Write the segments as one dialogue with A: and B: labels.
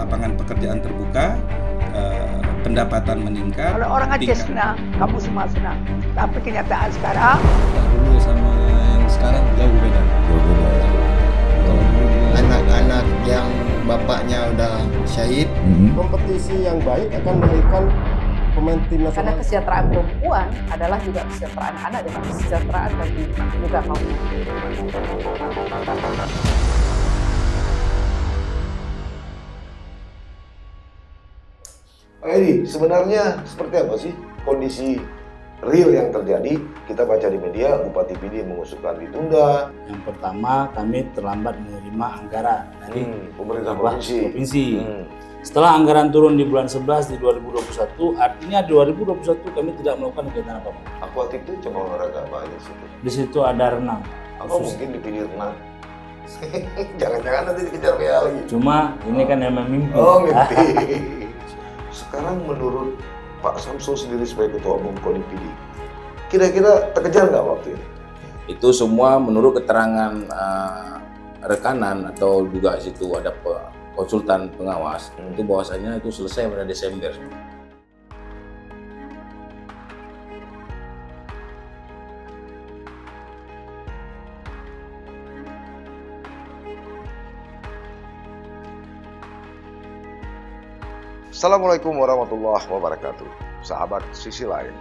A: lapangan pekerjaan terbuka, pendapatan meningkat.
B: Kalau orang Aceh senang, kamu semua senang. Tapi kenyataan sekarang,
C: dulu sama yang sekarang jauh beda.
D: Anak-anak yang bapaknya udah syahid,
E: kompetisi yang baik akan melahirkan pemain tim nasional.
F: Karena kesejahteraan perempuan adalah juga kesejahteraan anak dan kesejahteraan bagi juga kaum.
G: Pak Edi, sebenarnya seperti apa sih kondisi real yang terjadi? Kita baca di media, Bupati PD mengusulkan ditunda.
H: Yang pertama, kami terlambat menerima anggaran dari
G: pemerintah provinsi.
H: Setelah anggaran turun di bulan 11 di 2021, artinya 2021 kami tidak melakukan kegiatan apapun.
G: Akuatik itu cuma olahraga apa aja situ?
H: Di situ ada renang.
G: Apa mungkin dipilih renang? Jangan-jangan nanti dikejar PA lagi.
H: Cuma ini kan emang mimpi.
G: Oh, mimpi. Sekarang menurut Pak Samsul sendiri sebagai Ketua Umum KONI PD, kira-kira terkejar nggak waktu ini?
I: Itu semua menurut keterangan rekanan atau juga situ ada konsultan pengawas, itu bahwasanya itu selesai pada Desember.
G: Assalamualaikum warahmatullahi wabarakatuh. Sahabat Sisi Lain,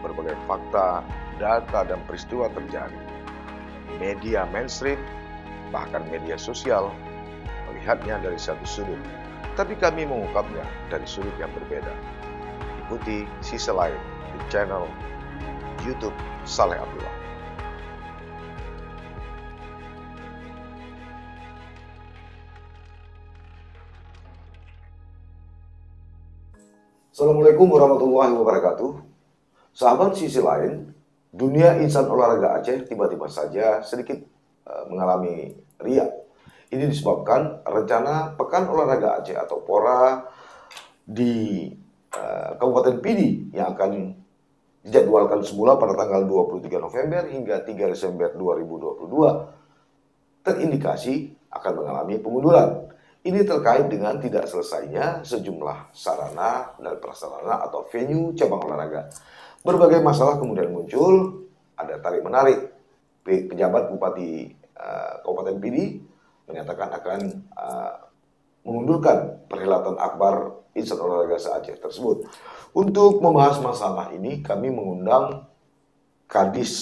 G: berbagai fakta, data, dan peristiwa terjadi. Media mainstream, bahkan media sosial, melihatnya dari satu sudut, tapi kami mengungkapnya dari sudut yang berbeda. Ikuti Sisi Lain di channel YouTube Saleh Abdullah. Assalamualaikum warahmatullahi wabarakatuh. Sahabat Sisi Lain, dunia insan olahraga Aceh tiba-tiba saja sedikit mengalami riak. Ini disebabkan rencana Pekan Olahraga Aceh atau PORA di Kabupaten Pidi yang akan dijadwalkan semula pada tanggal 23 November hingga 3 Desember 2022 terindikasi akan mengalami pengunduran. Ini terkait dengan tidak selesainya sejumlah sarana dan prasarana atau venue cabang olahraga. Berbagai masalah kemudian muncul, ada tarik-menarik. Pejabat Bupati Kabupaten Pidi menyatakan akan mengundurkan perhelatan akbar insan olahraga se-Aceh tersebut. Untuk membahas masalah ini, kami mengundang Kadis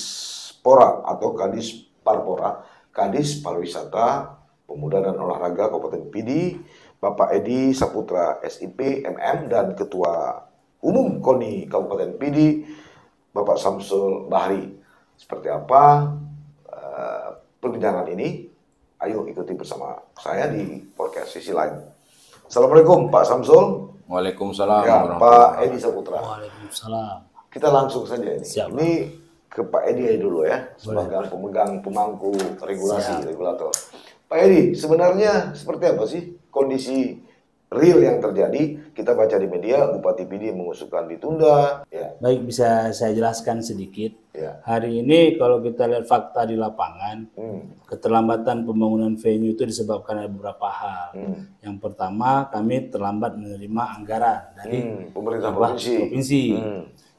G: Pora atau Kadis Parpora, Kadis Pariwisata, Pemuda dan Olahraga Kabupaten Pidi, Bapak Edi Saputra SIP MM, dan Ketua Umum KONI Kabupaten Pidi, Bapak Samsul Bahri. Seperti apa perbincangan ini? Ayo ikuti bersama saya di podcast Sisi Lain. Assalamualaikum Pak Samsul.
I: Waalaikumsalam.
G: Ya, Pak Edi Saputra.
H: Waalaikumsalam.
G: Kita langsung saja ini.
H: Siap.
G: Ini ke Pak Edi aja dulu ya, sebagai pemegang pemangku regulasi, regulator. Pak Edi, sebenarnya seperti apa sih kondisi real yang terjadi? Kita baca di media, Bupati Pidi mengusulkan ditunda. Ya.
H: Baik, bisa saya jelaskan sedikit.
G: Ya.
H: Hari ini kalau kita lihat fakta di lapangan, keterlambatan pembangunan venue itu disebabkan ada beberapa hal. Yang pertama, kami terlambat menerima anggaran dari
G: pemerintah provinsi.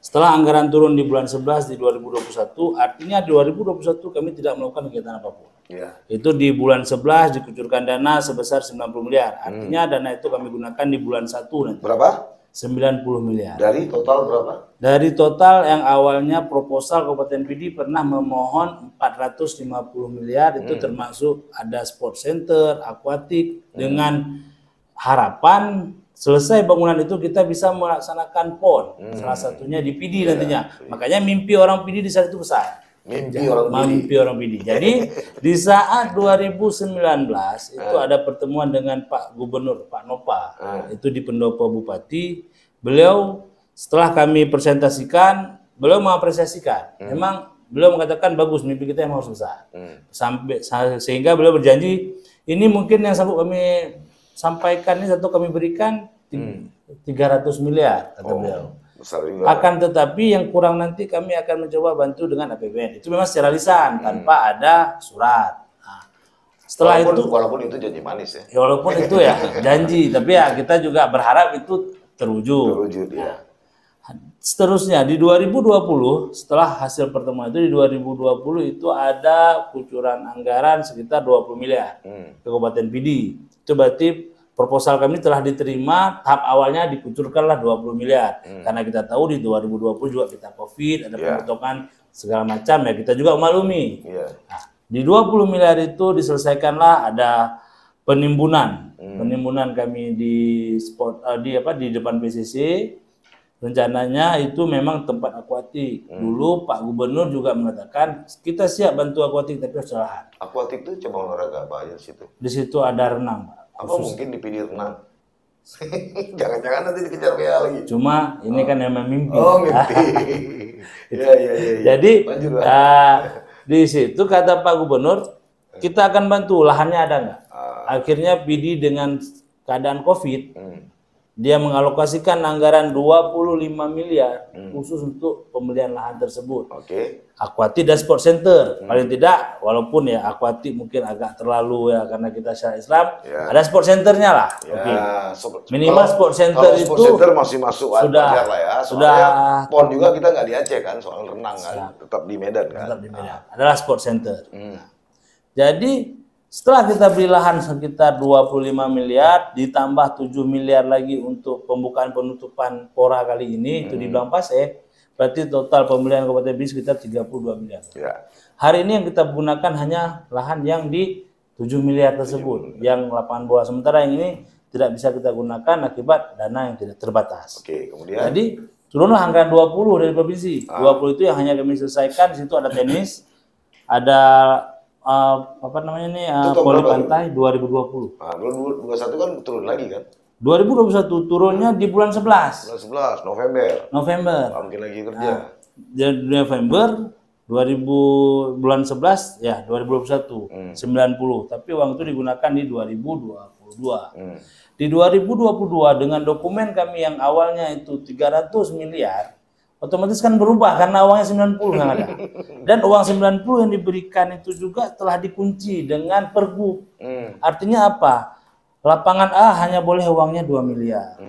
H: Setelah anggaran turun di bulan 11 di 2021, artinya 2021 kami tidak melakukan kegiatan apapun.
G: Ya.
H: Itu di bulan 11 dikucurkan dana sebesar 90 miliar. Artinya dana itu kami gunakan di bulan 1 nanti.
G: Berapa?
H: 90 miliar.
G: Dari total berapa?
H: Dari total yang awalnya proposal Kabupaten Pidi pernah memohon 450 miliar, itu termasuk ada sport center, akuatik, dengan harapan selesai bangunan itu kita bisa melaksanakan PON, salah satunya di Pidi nantinya. Makanya mimpi orang Pidi di saat itu besar. Mimpi orang Pidi. Jadi di saat 2019 itu ada pertemuan dengan Pak Gubernur, Pak Nopa, itu di Pendopo Bupati. Beliau setelah kami presentasikan, beliau mengapresiasikan. Memang beliau mengatakan bagus, mimpi kita yang harus besar. Sehingga beliau berjanji, ini mungkin yang sanggup kami sampaikan ini satu kami berikan 300 miliar kata beliau. Akan tetapi yang kurang nanti kami akan mencoba bantu dengan APBN. Itu memang secara lisan tanpa ada surat. Nah, Setelah
G: walaupun itu janji manis ya.
H: ya walaupun itu ya janji, tapi ya kita juga berharap itu terwujud.
G: Terwujud ya.
H: Seterusnya di 2020, setelah hasil pertemuan itu di 2020 itu ada kucuran anggaran sekitar 20 miliar ke Kabupaten PD. Itu berarti proposal kami telah diterima, tahap awalnya dikucurkanlah 20 miliar. Karena kita tahu di 2020 juga kita Covid, ada pembentukan segala macam ya, kita juga maklumi. Nah, di 20 miliar itu diselesaikanlah ada penimbunan. Penimbunan kami di di depan PCC. Rencananya itu memang tempat akuatik. Dulu Pak Gubernur juga mengatakan kita siap bantu akuatik tapi harus lahan.
G: Akuatik itu cabang olahraga apa aja situ?
H: Di situ ada renang, Pak.
G: Apa mungkin dipilih renang? Jangan-jangan nanti dikejar PA lagi.
H: Cuma ini kan yang mimpi.
G: Oh, mimpi. Iya.
H: Jadi di situ kata Pak Gubernur kita akan bantu, lahannya ada nggak? Akhirnya PD dengan keadaan Covid dia mengalokasikan anggaran 25 miliar khusus untuk pembelian lahan tersebut. Akuatik dan sport center. Paling tidak, walaupun ya akuatik mungkin agak terlalu ya karena kita syariat Islam, ada sport centernya lah. Minimal sport center itu
G: sport center masih masuk
H: sudah
G: lah ya.
H: Sudah
G: PON juga kita nggak di Aceh kan, soal renang kan, tetap di Medan kan.
H: Tetap di Medan. Adalah sport center. Jadi setelah kita beli lahan sekitar 25 miliar, ditambah 7 miliar lagi untuk pembukaan penutupan pora kali ini, itu di Blang Paseh, berarti total pembelian Kabupaten PD sekitar 32 miliar. Hari ini yang kita gunakan hanya lahan yang di 7 miliar tersebut, yang lapangan bola. Sementara yang ini tidak bisa kita gunakan akibat dana yang tidak terbatas.
G: Kemudian?
H: Jadi turunlah anggaran 20 dari provinsi. 20 itu yang hanya kami selesaikan, di situ ada tenis, ada voli pantai 2020.
G: 2021 kan turun lagi kan?
H: 2021 turunnya di bulan 11.
G: Bulan 11 November. Mungkin lagi kerja.
H: Di November 2000 bulan 11 ya 2021 90. Tapi uang itu digunakan di 2022. Di 2022 dengan dokumen kami yang awalnya itu 300 miliar otomatis kan berubah karena uangnya 90 yang ada. Dan uang 90 yang diberikan itu juga telah dikunci dengan pergub. Artinya apa? Lapangan A hanya boleh uangnya 2 miliar.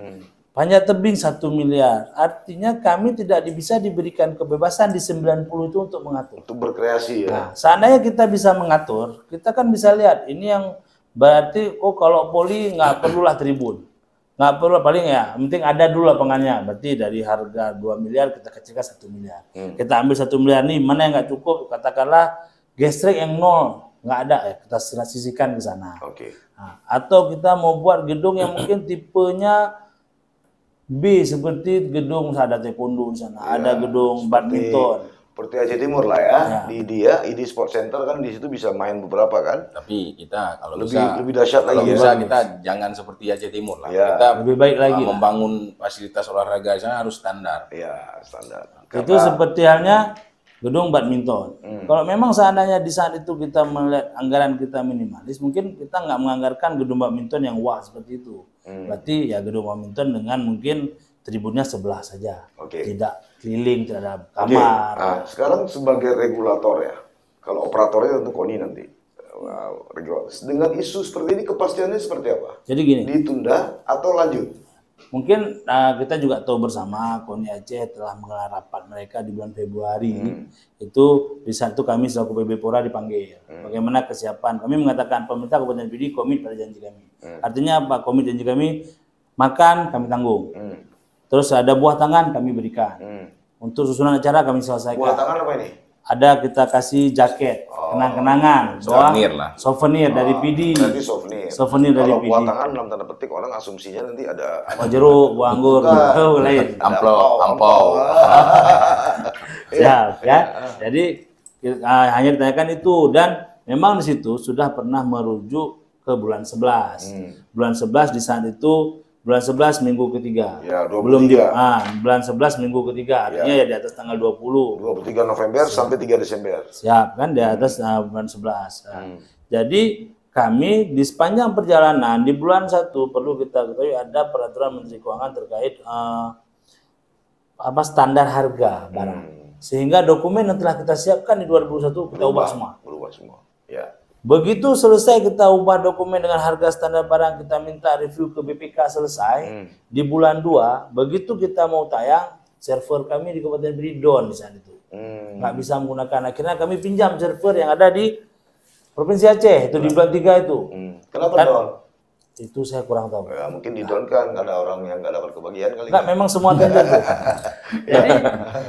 H: Panjat tebing 1 miliar. Artinya kami tidak bisa diberikan kebebasan di 90 itu untuk mengatur.
G: Untuk berkreasi ya.
H: Nah, seandainya kita bisa mengatur, kita kan bisa lihat ini yang berarti kalau poli nggak perlulah tribun. Nggak perlu, paling ya penting ada dulu lapangannya. Berarti dari harga 2 miliar kita kecilkan 1 miliar. Kita ambil 1 miliar nih, mana yang nggak cukup, katakanlah gestrek yang 0 nggak ada ya, kita sisihkan ke sana. Nah, atau kita mau buat gedung yang mungkin tipenya B, seperti gedung ada taekwondo di sana, ada gedung badminton.
G: Seperti Aceh Timur lah ya. Di Sport Center kan di situ bisa main beberapa kan.
I: Tapi kita kalau
G: lebih dahsyat lagi.
I: Kalau bisa kita jangan seperti Aceh Timur lah. Kita
H: lebih baik lagi
I: membangun fasilitas olahraga di sana harus standar.
G: Iya, standar.
H: Itu seperti halnya gedung badminton. Kalau memang seandainya di saat itu kita melihat anggaran kita minimalis, mungkin kita nggak menganggarkan gedung badminton yang wah seperti itu. Berarti ya gedung badminton dengan mungkin tribunnya sebelah saja, tidak keliling, tidak ada kamar.
G: Nah, sekarang sebagai regulator ya, kalau operatornya tentu KONI nanti. Dengan isu seperti ini kepastiannya seperti apa?
H: Jadi gini,
G: ditunda atau lanjut?
H: Mungkin kita juga tahu bersama KONI Aceh telah menggelar rapat mereka di bulan Februari. Itu di saat itu kami selaku PB Pora dipanggil. Bagaimana kesiapan? Kami mengatakan pemerintah Kabupaten PD komit pada janji kami. Artinya apa? Komit janji kami, makan kami tanggung. Terus ada buah tangan kami berikan. Untuk susunan acara kami selesaikan.
G: Buah tangan apa ini?
H: Ada kita kasih jaket, kenang-kenangan, souvenir dari PD.
G: Berarti souvenir
H: dari
G: kalau
H: PD.
G: buah tangan dalam tanda petik orang asumsinya nanti ada
H: buah jeruk, buah anggur, lain.
I: Ampau.
H: Siap ya. Jadi hanya ditanyakan itu, dan memang di situ sudah pernah merujuk ke bulan 11. Bulan 11 di saat itu bulan 11 minggu ketiga.
G: Ya, 23.
H: Belum bulan 11 minggu ketiga. Artinya ya di atas tanggal 20.
G: 23 November sampai 3 Desember.
H: Siap kan, di atas bulan 11. Jadi kami di sepanjang perjalanan di bulan 1 perlu kita ketahui ada peraturan Menteri Keuangan terkait standar harga barang. Sehingga dokumen yang telah kita siapkan di 2021 kita ubah semua.
G: Berubah semua. Ya.
H: Begitu selesai kita ubah dokumen dengan harga standar barang, kita minta review ke BPK selesai di bulan 2, begitu kita mau tayang, server kami di Kabupaten Pidi down di sana itu. Nggak bisa menggunakan. Akhirnya kami pinjam server yang ada di Provinsi Aceh, itu di bulan 3 itu.
G: Kenapa
H: Kan-
G: down?
H: Itu saya kurang tahu.
G: Ya, mungkin di down kan ada orang yang nggak dapat kebagian kali.
H: Enggak, memang semua tender tuh. Jadi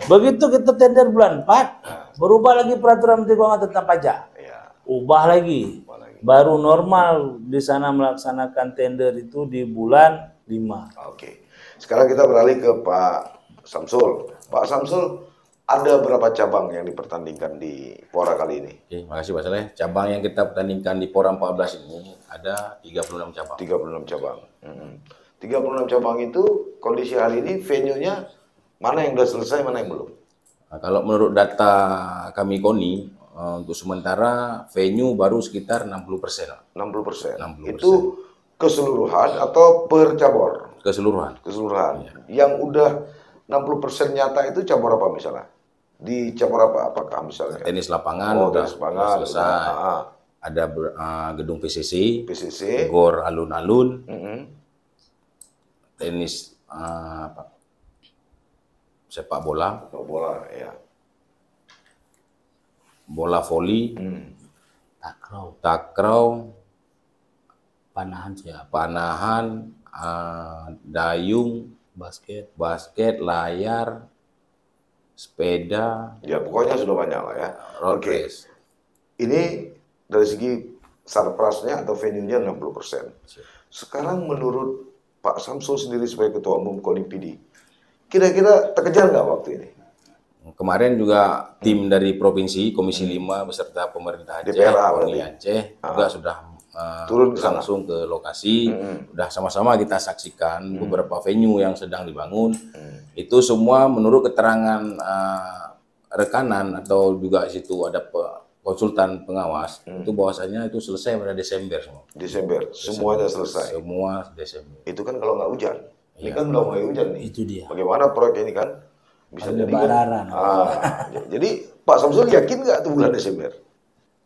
H: begitu kita tender bulan 4, berubah lagi peraturan Menteri Keuangan tentang pajak.
G: Ya.
H: Ubah lagi. Baru normal di sana melaksanakan tender itu di bulan 5.
G: Oke. Sekarang kita beralih ke Pak Samsul. Pak Samsul, ada berapa cabang yang dipertandingkan di Pora kali ini?
I: Oke, makasih Pak Saleh. Cabang yang kita pertandingkan di Pora 14 ini ada 36 cabang.
G: 36 cabang. 36 cabang itu kondisi hari ini venue-nya mana yang sudah selesai, mana yang belum?
I: Nah, kalau menurut data kami KONI, untuk sementara venue baru sekitar 60%.
G: 60%.
I: 60%.
G: Itu keseluruhan atau per cabur?
I: Keseluruhan.
G: Keseluruhan. Yang udah 60% nyata itu cabur apa misalnya? Di cabur apa? Apakah misalnya?
I: Tenis lapangan
G: tenis lapangan
I: selesai.
G: udah.
I: Ada gedung PCC,
G: PCC,
I: gor alun-alun,
G: mm-mm.
I: tenis sepak bola,
G: bola, ya.
I: bola voli, takraw, panahan, dayung, basket, layar, sepeda,
G: Ya pokoknya sudah banyak lah ya.
I: road
G: Oke.
I: race.
G: Ini dari segi sarprasnya atau venue-nya 60%. Sekarang menurut Pak Samsul sendiri sebagai Ketua Umum KONI Pidi, kira-kira terkejar nggak waktu ini?
I: Kemarin juga tim dari Provinsi, Komisi 5 beserta pemerintah Aceh,
G: DPRA
I: KONI
G: berarti?
I: Aceh juga sudah
G: Turun ke sana?
I: langsung ke lokasi, sudah sama-sama kita saksikan beberapa venue yang sedang dibangun. Itu semua menurut keterangan rekanan atau juga di situ ada konsultan pengawas, itu bahwasanya itu selesai pada Desember semua.
G: Desember, semuanya selesai.
I: Semua Desember.
G: Itu kan kalau nggak hujan. Ini kan udah mulai hujan nih.
H: Itu dia.
G: Bagaimana proyek ini kan? Bisa
H: Ada
G: jadi
H: bararan.
G: jadi Pak Samsul yakin nggak tuh bulan Desember?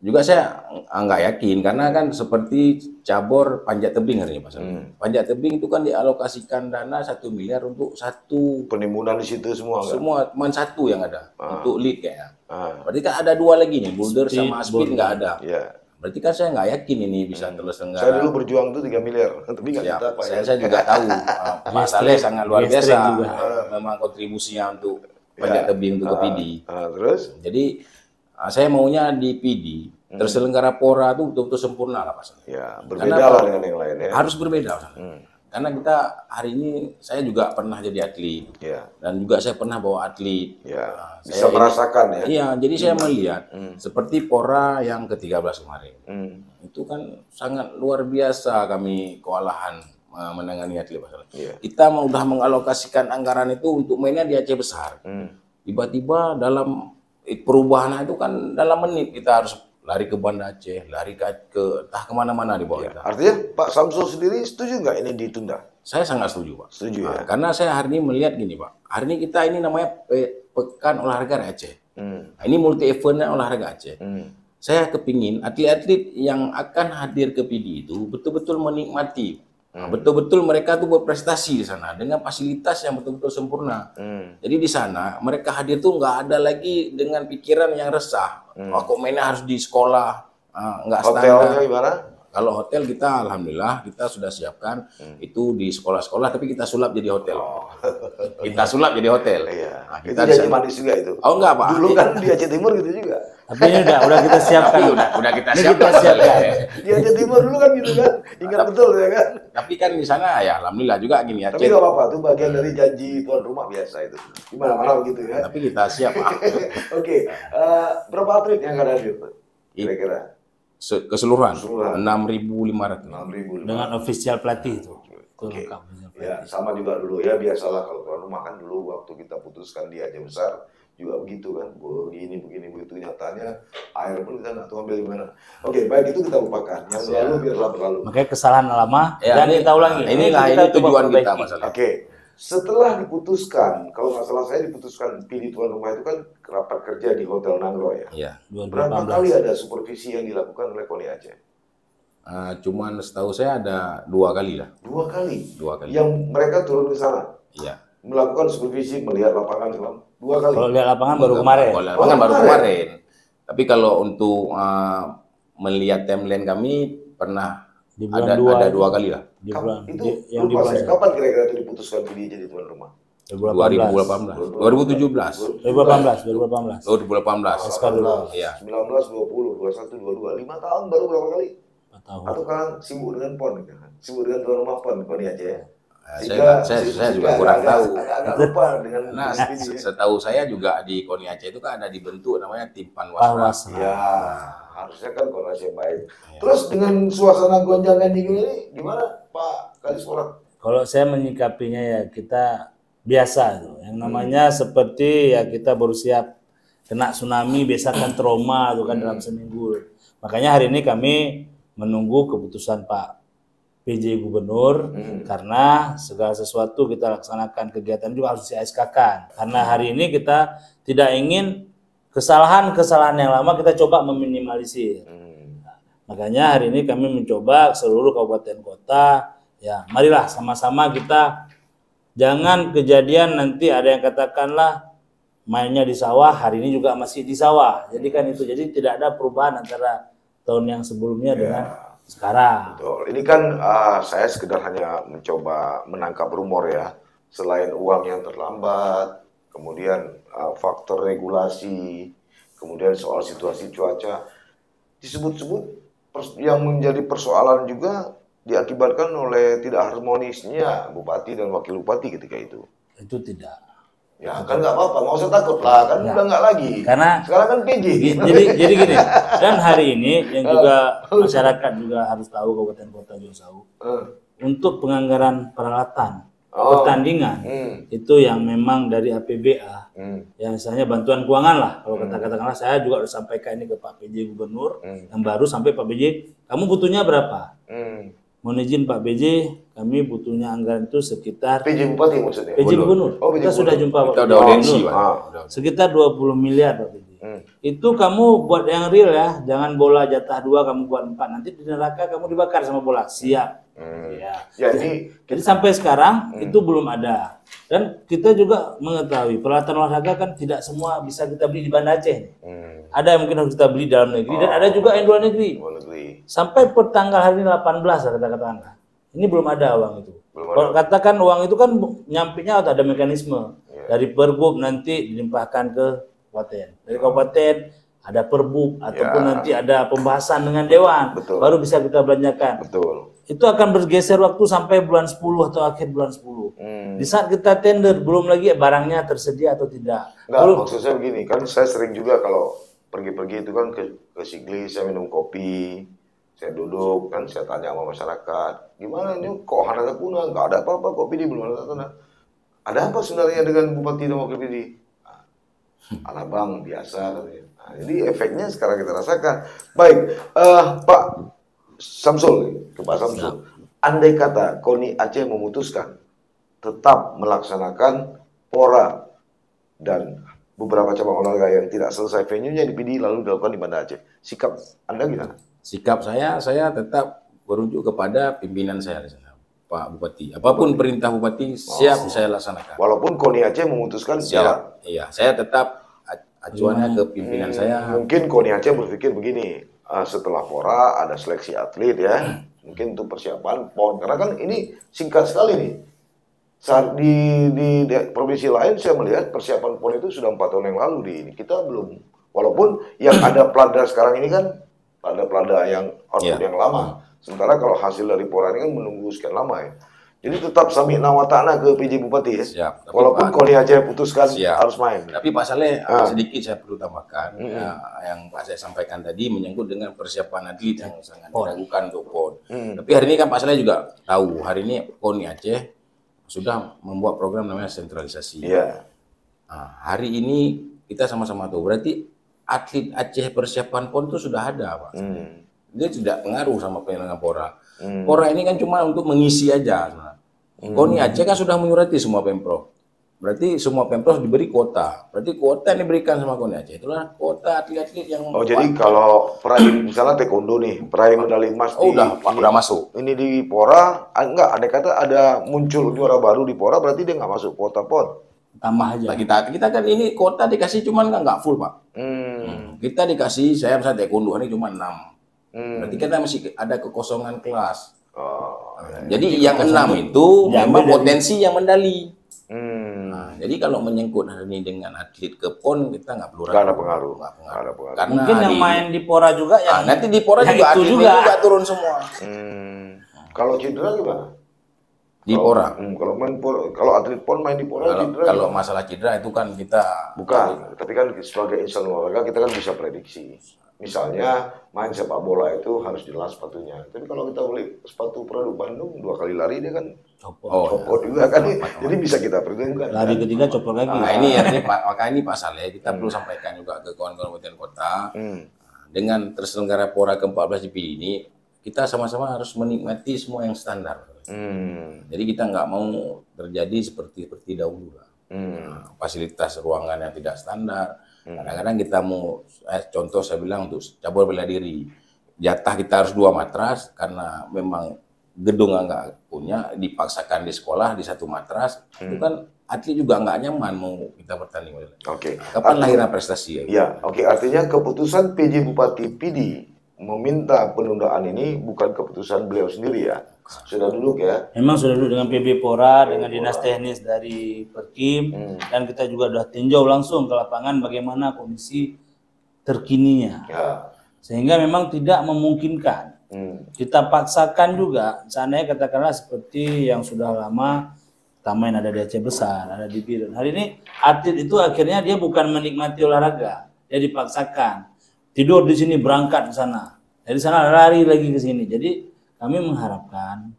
I: Juga saya nggak yakin karena kan seperti cabur panjat tebing hari ini Pak. Panjat tebing itu kan dialokasikan dana 1 miliar untuk satu
G: Penimbunan di situ semua kan?
I: semua cuma satu yang ada untuk lead kayaknya. Berarti kan ada 2 lagi nih, boulder sama speed nggak ada.
G: Iya.
I: Berarti kan saya nggak yakin ini bisa terselenggara.
G: Saya dulu berjuang tuh 3 miliar, tapi nggak
I: Ya,
G: kita Pak.
I: saya juga tahu Pak Saleh sangat luar biasa
H: juga.
I: memang kontribusinya untuk panjat tebing untuk ke PD.
G: Terus?
I: Jadi saya maunya di PD terselenggara Pora itu betul-betul sempurna lah Pak Saleh.
G: Ya, berbeda lah dengan yang lain ya.
I: Harus berbeda Pak Saleh. Karena kita hari ini saya juga pernah jadi atlet
G: Ya.
I: dan juga saya pernah bawa atlet.
G: Ya,
I: Nah,
G: bisa
I: saya
G: merasakan ya.
I: Iya, jadi saya melihat seperti Pora yang ke-13 kemarin. Itu kan sangat luar biasa kami kewalahan menangani atlet Pak Saleh.
G: Iya.
I: Kita udah mengalokasikan anggaran itu untuk mainnya di Aceh besar. Tiba-tiba dalam perubahan itu kan dalam menit kita harus lari ke Banda Aceh, lari ke entah kemana-mana di bawah kita.
G: Artinya Pak Samsul sendiri setuju nggak ini ditunda?
I: Saya sangat setuju Pak.
G: Setuju ya.
I: Karena saya hari ini melihat gini Pak. Hari ini kita ini namanya Pekan Olahraga Aceh. Nah, ini multi eventnya olahraga Aceh. Saya kepingin atlet-atlet yang akan hadir ke PD itu betul-betul menikmati. Betul-betul mereka tuh berprestasi di sana dengan fasilitas yang betul-betul sempurna. Jadi di sana mereka hadir tuh nggak ada lagi dengan pikiran yang resah. Oh, kok mainnya harus di sekolah, nggak standar.
G: Hotelnya gimana?
I: Kalau hotel kita alhamdulillah kita sudah siapkan itu di sekolah-sekolah tapi kita sulap jadi hotel. Kita sulap jadi hotel.
G: Iya.
I: Nah,
G: Itu
I: kita
G: janji manis juga itu.
I: Oh enggak Pak.
G: Dulu kan di Aceh Timur gitu juga.
H: Tapi ini udah kita siapkan.
I: Tapi udah kita
H: Ini
I: siapkan.
H: kita siapkan.
G: Di Aceh Timur dulu kan gitu kan. Ingat betul ya kan?
I: Tapi kan di sana ya alhamdulillah juga gini ya.
G: Tapi nggak apa-apa, itu bagian dari janji tuan rumah biasa itu. Gimana begitu ya.
I: Tapi kita siap Pak.
G: Oke, berapa atlet yang akan hadir tuh? Kira-kira?
I: Keseluruhan
G: Keseluruhan.
I: 6.500.
G: 6.000.
H: Dengan official pelatih itu. Itu
G: Oke.
H: lengkap official pelatih.
G: Ya, sama juga dulu ya, biasalah kalau tuan rumah kan dulu waktu kita putuskan di Aceh Besar juga begitu kan, begini begitu nyatanya air pun kita nggak tahu ambil di mana. Oke, baik itu kita lupakan. Yang lalu biarlah berlalu.
H: Makanya kesalahan lama
I: Ya,
H: dan
I: ini-
H: kita ulangi.
I: inilah
H: Kita
I: ini
H: coba
I: tujuan kita
H: perbaiki.
I: masalah.
G: Oke, setelah diputuskan, kalau nggak salah saya diputuskan pilih tuan rumah itu kan rapat kerja di Hotel Nangro ya.
I: Iya.
G: Berapa kali ada supervisi yang dilakukan oleh KONI Aceh?
I: Cuman setahu saya ada 2 kali lah.
G: 2 kali.
I: 2 kali.
G: Yang mereka turun ke sana.
I: Iya.
G: Melakukan supervisi, melihat lapangan selama 2 kali.
H: Kalau lihat lapangan baru kemarin.
I: Kalau lapangan baru kemarin. Tapi kalau untuk melihat timeline kami pernah
H: Di bulan
I: ada 2 kali lah.
H: Di bulan
G: Itu
H: yang di
G: lupa
H: bulan
G: saya. Kapan kira-kira itu diputuskan pilih jadi tuan rumah?
H: 2018.
I: 2017.
H: 2018.
I: 2018.
H: SK dulu.
I: Iya.
G: 19, 20, 21, 22. 5 tahun baru berapa kali?
H: 4 tahun.
G: Atau kan sibuk dengan PON? Sibuk dengan tuan rumah PON, KONI Aceh ya?
I: Saya juga kurang tahu.
G: Agak lupa dengan
I: Nah,
G: ini ya.
I: setahu saya juga di KONI Aceh itu kan ada dibentuk namanya tim Panwasra.
G: Ya, harusnya kan koordinasi yang baik. Terus dengan suasana gonjang-ganjing ini gimana Pak Kadispora?
H: Kalau saya menyikapinya ya kita biasa tuh. Yang namanya seperti ya kita baru siap kena tsunami, biasa kan trauma tuh kan dalam seminggu. Makanya hari ini kami menunggu keputusan Pak PJ Gubernur karena segala sesuatu kita laksanakan, kegiatan juga harus di-SK-kan. Karena hari ini kita tidak ingin kesalahan-kesalahan yang lama kita coba meminimalisir. Makanya hari ini kami mencoba seluruh kabupaten kota, ya marilah sama-sama kita jangan kejadian nanti ada yang katakanlah mainnya di sawah, hari ini juga masih di sawah. Jadi kan itu, jadi tidak ada perubahan antara tahun yang sebelumnya dengan sekarang.
G: Betul. Ini kan saya sekedar hanya mencoba menangkap rumor ya. Selain uang yang terlambat, kemudian faktor regulasi, kemudian soal situasi cuaca, disebut-sebut yang menjadi persoalan juga diakibatkan oleh tidak harmonisnya Bupati dan Wakil Bupati ketika itu.
H: Itu tidak.
G: Ya kan nggak apa-apa, nggak usah takut lah, kan udah nggak lagi.
H: Karena
G: sekarang kan PJ.
H: Jadi gini, dan hari ini yang juga masyarakat juga harus tahu, kabupaten kota juga tahu, untuk penganggaran peralatan pertandingan itu yang memang dari APBA, yang misalnya bantuan keuangan lah, kalau katakanlah saya juga udah sampaikan ini ke Pak PJ Gubernur yang baru sampai Pak PJ, kamu butuhnya berapa? Mohon izin Pak PJ, kami butuhnya anggaran itu sekitar
G: PJ Bupati maksudnya?
H: PJ Gubernur.
G: Oh, PJ
H: kita sudah jumpa Pak
I: Kita udah audiensi, Pak.
H: Sekitar 20 miliar Pak PJ. Itu kamu buat yang real ya, jangan bola jatah 2 kamu buat 4, nanti di neraka kamu dibakar sama bola. Siap. Jadi sampai sekarang itu belum ada. Dan kita juga mengetahui peralatan olahraga kan tidak semua bisa kita beli di Banda Aceh. Ada yang mungkin harus kita beli dalam negeri dan ada juga yang luar negeri. Sampai per tanggal hari ini 18 katakanlah. Ini belum ada uang itu. Kalau katakan uang itu kan nyampingnya ada mekanisme. Dari Pergub nanti dilimpahkan ke kabupaten. Dari kabupaten ada Perbub ataupun nanti ada pembahasan dengan dewan. Baru bisa kita belanjakan. Itu akan bergeser waktu sampai bulan 10 atau akhir bulan 10. Di saat kita tender belum lagi barangnya tersedia atau tidak.
G: Maksud saya begini, kan saya sering juga kalau pergi-pergi itu kan ke Sigli, saya minum kopi, saya duduk kan, saya tanya sama masyarakat, gimana ini kok Hanada Kuna, nggak ada apa-apa kok PD belum ada tanda. Ada apa sebenarnya dengan Bupati dan Wakil PD? Alah bang, biasa katanya. Nah, jadi efeknya sekarang kita rasakan. Baik, Pak Samsul, ke Pak Samsul. Andai kata KONI Aceh memutuskan tetap melaksanakan PORA dan beberapa cabang olahraga yang tidak selesai venue-nya di PD lalu dilakukan di Banda Aceh, sikap Anda gimana?
I: Sikap saya tetap merujuk kepada pimpinan saya di sana, Pak Bupati. Apapun perintah Bupati siap saya laksanakan.
G: Walaupun KONI Aceh memutuskan
I: siap. Iya, saya tetap acuannya ke pimpinan saya.
G: Mungkin KONI Aceh berpikir begini, setelah PORA ada seleksi atlet ya, mungkin untuk persiapan PON. Karena kan ini singkat sekali nih. Saat di provinsi lain saya melihat persiapan PON itu sudah 4 tahun yang lalu di ini. Kita belum, walaupun yang ada pelada sekarang ini kan pelada yang output yang lama. Sementara kalau hasil dari PORA ini kan menunggu sekian lama ya. Jadi tetap sami nawatana ke PJ Bupati ya.
I: Siap.
G: Walaupun KONI Aceh putuskan harus main.
I: Tapi Pak Saleh sedikit saya perlu tambahkan yang Pak saya sampaikan tadi menyangkut dengan persiapan atlet yang sangat diragukan untuk PON. Tapi hari ini kan Pak Saleh juga tahu hari ini KONI Aceh sudah membuat program namanya sentralisasi. Hari ini kita sama-sama tahu berarti atlet Aceh persiapan PON itu sudah ada, Pak. Dia tidak pengaruh sama penyelenggaraan PORA. PORA ini kan cuma untuk mengisi aja. KONI Aceh kan sudah menyurati semua Pemprov. Berarti semua Pemprov diberi kuota. Berarti kuota yang diberikan sama KONI Aceh itulah kuota atlet-atlet yang
G: jadi kalau peraih misalnya taekwondo nih, peraih medali emas
I: udah masuk.
G: Ini di Pora, enggak ada kata ada muncul juara baru di Pora, berarti dia nggak masuk kuota PON.
H: Tambah aja.
I: Nah, kita kan ini kuota dikasih cuman nggak full, Pak. Kita dikasih, saya misalnya taekwondo ini cuma 6. Berarti kita masih ada kekosongan kelas. Jadi yang 6 itu memang potensi yang medali. Nah, jadi kalau menyangkut hari ini dengan atlet ke PON kita nggak perlu
G: Nggak ada pengaruh.
I: Karena
H: mungkin yang main di Pora juga yang
I: nanti di Pora
H: yang
I: juga
H: itu
I: atletnya juga turun semua.
G: Kalau cedera gimana?
I: Di Pora.
G: Kalau atlet PON main di Pora cedera.
I: Kalau masalah cedera itu kan kita
G: bukan, tapi kan sebagai insan olahraga kita kan bisa prediksi. Misalnya main sepak bola itu harus jelas sepatunya. Tapi kalau kita beli sepatu produk Bandung 2 kali lari dia kan copot juga kan. Jadi bisa kita perhitungkan.
H: Lari ketiga copot lagi.
I: Nah, ini maka ini Pak Saleh kita perlu sampaikan juga ke kawan-kawan kabupaten kota. Dengan terselenggara Pora ke-14 di PD ini kita sama-sama harus menikmati semua yang standar. Jadi kita nggak mau terjadi seperti dahulu lah. Fasilitas ruangan yang tidak standar. Kadang-kadang kita mau, contoh saya bilang untuk cabur bela diri, jatah kita harus 2 matras karena memang gedung nggak punya, dipaksakan di sekolah di 1 matras, itu kan atlet juga nggak nyaman mau kita bertanding.
G: Oke.
I: Kapan lahirnya prestasi?
G: Ya, oke. Artinya keputusan PJ Bupati PD meminta penundaan ini bukan keputusan beliau sendiri ya. Sudah duduk ya.
H: Memang sudah duduk dengan PB Pora, dengan dinas teknis dari Perkim, dan kita juga sudah tinjau langsung ke lapangan bagaimana kondisi terkininya. Sehingga memang tidak memungkinkan. Kita paksakan juga, seandainya katakanlah seperti yang sudah lama kita main ada di Aceh Besar, ada di Biren. Hari ini atlet itu akhirnya dia bukan menikmati olahraga, dia dipaksakan. Tidur di sini, berangkat ke sana. Dari sana lari lagi ke sini. Jadi kami mengharapkan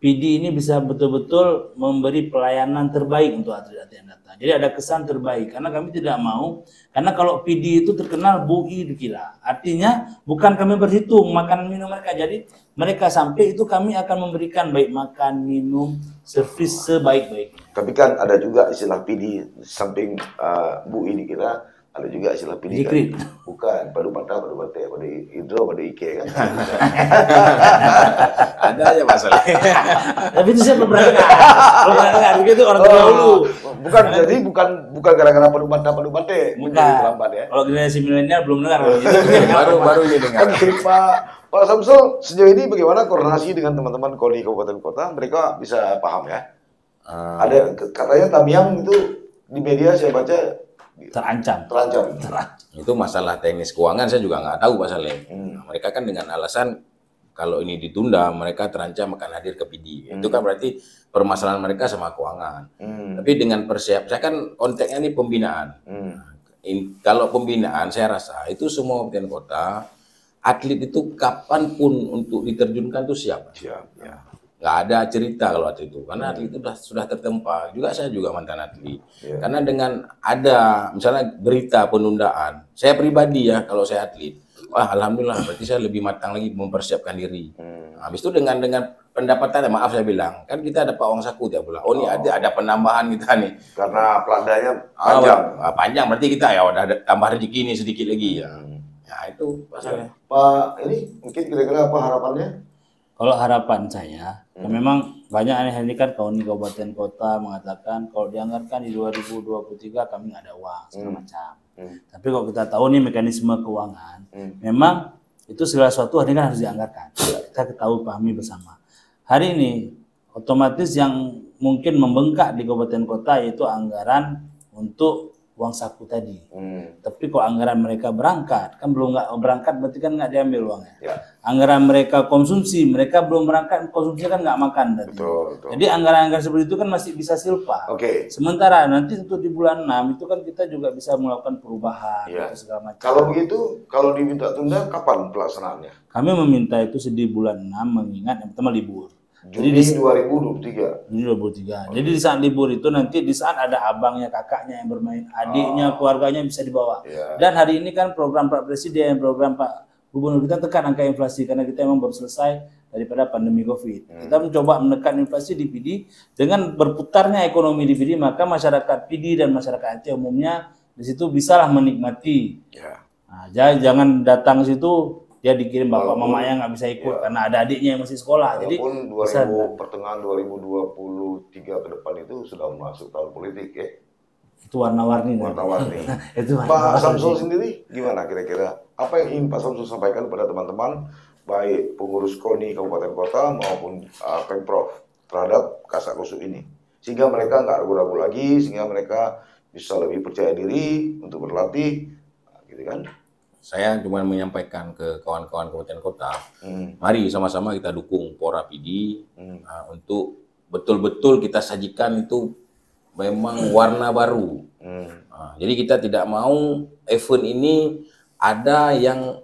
H: PD ini bisa betul-betul memberi pelayanan terbaik untuk atlet-atlet yang datang. Jadi ada kesan terbaik. Karena kami tidak mau, karena kalau PD itu terkenal bui dikira. Artinya bukan kami berhitung makan minum mereka. Jadi mereka sampai itu kami akan memberikan baik makan, minum, servis sebaik-baiknya.
G: Tapi kan ada juga istilah PD samping bui dikira. Ada juga istilah PD kan? Bukan, padu patah, padu bate, padu hidro, padu ike kan.
I: Ada aja masalah.
H: Tapi itu siapa berangkat? Begitu orang terdahulu.
G: Bukan, jadi bukan gara-gara padu patah, padu bate.
H: Bukan.
G: Terlambat ya.
H: Kalau generasi milenial belum dengar.
I: baru ini dengar.
G: Pak Samsul, sejauh ini bagaimana koordinasi dengan teman-teman KONI kabupaten kota? Mereka bisa paham ya? Ada katanya Tamiang itu di media saya baca
H: terancam.
I: Itu masalah teknis keuangan saya juga nggak tahu Pak Saleh. Mereka kan dengan alasan kalau ini ditunda mereka terancam akan hadir ke PD. Itu kan berarti permasalahan mereka sama keuangan. Tapi dengan persiapan, saya kan konteksnya ini pembinaan. Kalau pembinaan saya rasa itu semua kabupaten kota atlet itu kapanpun untuk diterjunkan itu siap.
G: Ya.
I: Nggak ada cerita kalau atlet itu, karena atlet itu sudah tertempa. Juga saya juga mantan atlet. Karena dengan ada misalnya berita penundaan, saya pribadi ya kalau saya atlet, wah alhamdulillah berarti saya lebih matang lagi mempersiapkan diri. Habis itu dengan pendapatan, maaf saya bilang, kan kita ada uang saku tiap bulan. Oh ini ada penambahan kita nih.
G: Karena pelandainya panjang.
I: Panjang berarti kita ya udah ada tambah rezeki ini sedikit lagi ya. Ya itu masalahnya.
G: Pak ini mungkin kira-kira apa harapannya?
H: Kalau harapan saya, memang banyak ini kan KONI kabupaten kota mengatakan kalau dianggarkan di 2023 kami nggak ada uang segala macam. Tapi kalau kita tahu nih mekanisme keuangan, memang itu segala sesuatu hari ini kan harus dianggarkan. Kita ketahui pahami bersama. Hari ini otomatis yang mungkin membengkak di kabupaten kota yaitu anggaran untuk uang saku tadi. Tapi kalau anggaran mereka berangkat, kan belum nggak berangkat berarti kan nggak diambil uangnya. Anggaran mereka konsumsi, mereka belum berangkat konsumsinya kan nggak makan berarti.
G: Betul.
H: Jadi anggaran-anggaran seperti itu kan masih bisa silpa. Sementara nanti untuk di bulan 6 itu kan kita juga bisa melakukan perubahan atau segala macam.
G: Kalau begitu, kalau diminta tunda kapan pelaksanaannya?
H: Kami meminta itu di bulan 6 mengingat yang pertama libur.
G: Juni 2023.
H: Juni 2023. Jadi di saat libur itu nanti di saat ada abangnya, kakaknya yang bermain, adiknya, keluarganya bisa dibawa. Dan hari ini kan program Pak Presiden, program Pak Gubernur kita tekan angka inflasi karena kita memang baru selesai daripada pandemi COVID. Kita mencoba menekan inflasi di PD dengan berputarnya ekonomi di PD, maka masyarakat PD dan masyarakat Aceh umumnya di situ bisalah menikmati.
G: Ya.
H: Nah, jangan datang situ dia dikirim bapak mamanya nggak bisa ikut karena ada adiknya yang masih sekolah. Jadi
G: pertengahan 2023 ke depan itu sudah masuk tahun politik ya.
H: Itu warna-warni. Itu
G: Pak Samsul sendiri gimana kira-kira? Apa yang ingin Pak Samsul sampaikan kepada teman-teman baik pengurus KONI kabupaten kota maupun Pemprov terhadap Kasakusuk ini, sehingga mereka nggak ragu-ragu lagi, sehingga mereka bisa lebih percaya diri untuk berlatih, gitu kan?
I: Saya cuma menyampaikan ke kawan-kawan kabupaten kota, mari sama-sama kita dukung Pora PD untuk betul-betul kita sajikan itu memang warna baru. Jadi kita tidak mau event ini ada yang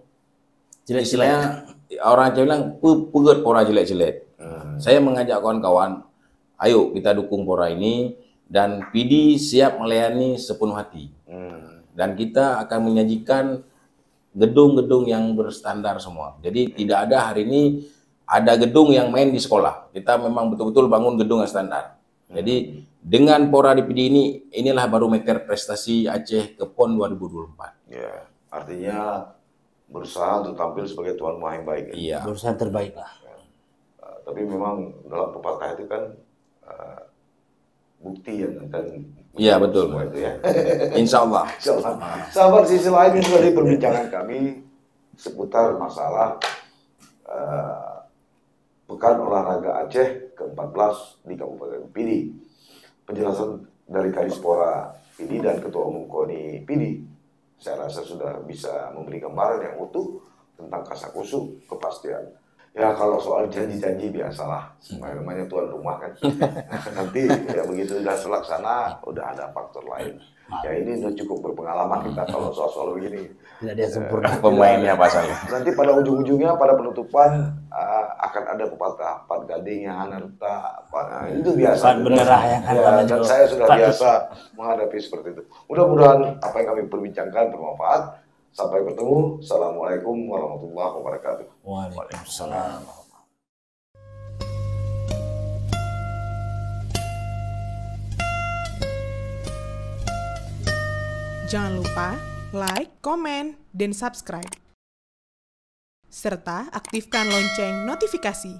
I: istilahnya orang Aceh bilang peget Pora jelek-jelek. Saya mengajak kawan-kawan, ayo kita dukung Pora ini dan PD siap melayani sepenuh hati. Dan kita akan menyajikan gedung-gedung yang berstandar semua. Jadi tidak ada hari ini ada gedung yang main di sekolah. Kita memang betul-betul bangun gedung yang standar. Jadi dengan Pora di PD inilah barometer prestasi Aceh ke PON 2024.
G: Ya, artinya berusaha untuk tampil sebagai tuan rumah yang baik.
H: Iya. Berusaha terbaik lah.
G: Tapi memang dalam pepatah itu kan bukti yang akan.
I: Iya betul.
G: Itu ya.
I: Insya Allah.
G: Sahabat, sisi lain itu tadi perbincangan kami seputar masalah Pekan Olahraga Aceh ke-14 di Kabupaten PD. Penjelasan dari Kadispora PD dan Ketua Umum KONI PD, saya rasa sudah bisa memberi gambaran yang utuh tentang Kasakusuk, kepastian. Ya kalau soal janji-janji biasalah, namanya tuan rumah kan. Nanti ya begitu sudah terlaksana, udah ada faktor lain. Ya ini udah cukup berpengalaman kita kalau soal-soal begini.
H: Tidak ada sempurna
I: pemainnya pasalnya.
G: Nanti pada ujung-ujungnya, pada penutupan akan ada pepatah Pat Gading yang hanerta, itu biasa.
H: Pat Benerah yang
G: dan saya sudah biasa menghadapi seperti itu. Mudah-mudahan apa yang kami perbincangkan bermanfaat. Sampai bertemu. Assalamualaikum warahmatullahi wabarakatuh.
H: Waalaikumsalam.
J: Jangan lupa like, komen, dan subscribe. Serta aktifkan lonceng notifikasi.